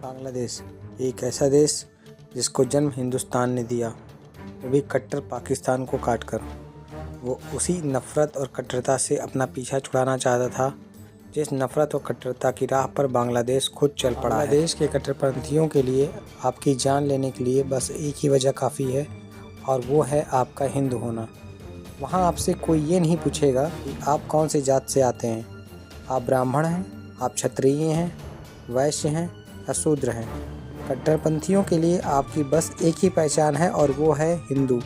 बांग्लादेश एक ऐसा देश जिसको जन्म हिंदुस्तान ने दिया, वो भी कट्टर पाकिस्तान को काटकर। वो उसी नफ़रत और कट्टरता से अपना पीछा छुड़ाना चाहता था जिस नफ़रत और कट्टरता की राह पर बांग्लादेश खुद चल पड़ा है। बांग्लादेश के कट्टरपंथियों के लिए आपकी जान लेने के लिए बस एक ही वजह काफ़ी है, और वो है आपका हिंदू होना। वहाँ आपसे कोई ये नहीं पूछेगा कि आप कौन सी जात से आते हैं, आप ब्राह्मण हैं, आप क्षत्रिय हैं, वैश्य हैं या शूद्र हैं। कट्टरपंथियों के लिए आपकी बस एक ही पहचान है, और वो है हिंदू।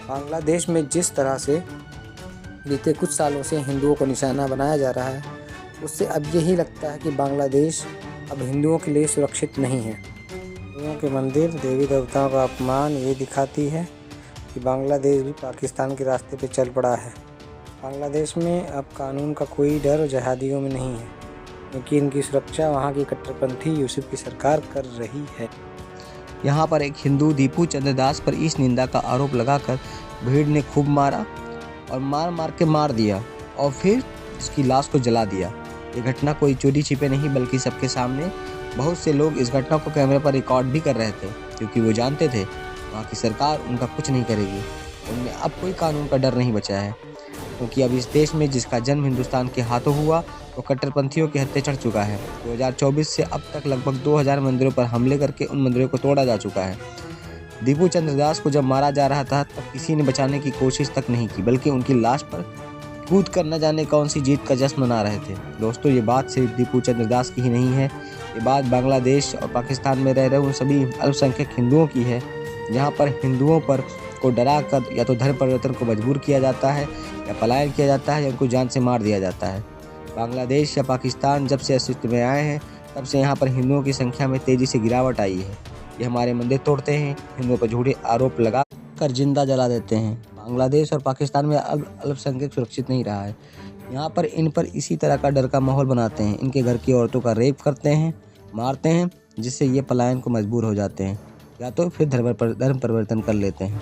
बांग्लादेश में जिस तरह से बीते कुछ सालों से हिंदुओं को निशाना बनाया जा रहा है, उससे अब यही लगता है कि बांग्लादेश अब हिंदुओं के लिए सुरक्षित नहीं है। हिंदुओं के मंदिर, देवी देवताओं का अपमान ये दिखाती है कि बांग्लादेश भी पाकिस्तान के रास्ते पर चल पड़ा है। बांग्लादेश में अब कानून का कोई डर और जहादियों में नहीं है, क्योंकि इनकी सुरक्षा वहाँ की कट्टरपंथी यूसुफ की सरकार कर रही है। यहाँ पर एक हिंदू दीपू चंद्र दास पर इस निंदा का आरोप लगाकर भीड़ ने खूब मारा और मार दिया और फिर उसकी लाश को जला दिया। ये घटना कोई चोरी छिपे नहीं, बल्कि सबके सामने बहुत से लोग इस घटना को कैमरे पर रिकॉर्ड भी कर रहे थे, क्योंकि वो जानते थे वहाँ की सरकार उनका कुछ नहीं करेगी। उनमें अब कोई कानून का डर नहीं बचा है, क्योंकि अब इस देश में जिसका जन्म हिंदुस्तान के हाथों हुआ वो कट्टरपंथियों के हत्थे चढ़ चुका है। 2024 से अब तक लगभग 2000 मंदिरों पर हमले करके उन मंदिरों को तोड़ा जा चुका है। दीपू चंद्र दास को जब मारा जा रहा था तब किसी ने बचाने की कोशिश तक नहीं की, बल्कि उनकी लाश पर कूद कर न जाने कौन सी जीत का जश्न मना रहे थे। दोस्तों, ये बात सिर्फ दीपू चंद्र दास की ही नहीं है, ये बात बांग्लादेश और पाकिस्तान में रह रहे उन सभी अल्पसंख्यक हिंदुओं की है, जहाँ पर हिंदुओं पर को डरा कर या तो धर्म परिवर्तन को मजबूर किया जाता है, या पलायन किया जाता है, या उनको जान से मार दिया जाता है। बांग्लादेश या पाकिस्तान जब से अस्तित्व में आए हैं तब से यहाँ पर हिंदुओं की संख्या में तेज़ी से गिरावट आई है। ये हमारे मंदिर तोड़ते हैं, हिंदुओं पर झूठे आरोप लगा कर जिंदा जला देते हैं। बांग्लादेश और पाकिस्तान में अब अल्पसंख्यक सुरक्षित नहीं रहा है। यहाँ पर इन पर इसी तरह का डर का माहौल बनाते हैं, इनके घर की औरतों का रेप करते हैं, मारते हैं, जिससे ये पलायन को मजबूर हो जाते हैं या तो फिर धर्म परिवर्तन कर लेते हैं।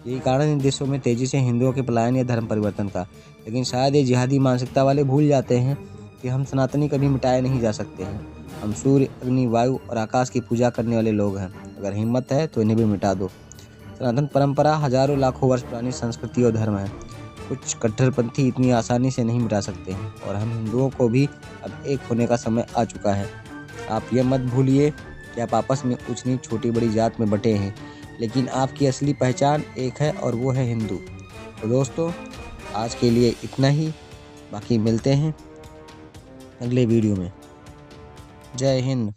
यही कारण इन देशों में तेज़ी से हिंदुओं के पलायन या धर्म परिवर्तन का। लेकिन शायद ये जिहादी मानसिकता वाले भूल जाते हैं कि हम सनातनी कभी मिटाए नहीं जा सकते हैं। हम सूर्य, अग्नि, वायु और आकाश की पूजा करने वाले लोग हैं। अगर हिम्मत है तो इन्हें भी मिटा दो। सनातन परंपरा हजारों लाखों वर्ष पुरानी संस्कृति और धर्म है। कुछ कट्टरपंथी इतनी आसानी से नहीं मिटा सकते हैं, और हम हिंदुओं को भी अब एक होने का समय आ चुका है। आप ये मत भूलिए कि आप आपस में ऊंच नीच, छोटी बड़ी जात में बटे हैं, लेकिन आपकी असली पहचान एक है, और वो है हिंदू। तो दोस्तों, आज के लिए इतना ही, बाकी मिलते हैं अगले वीडियो में। जय हिंद।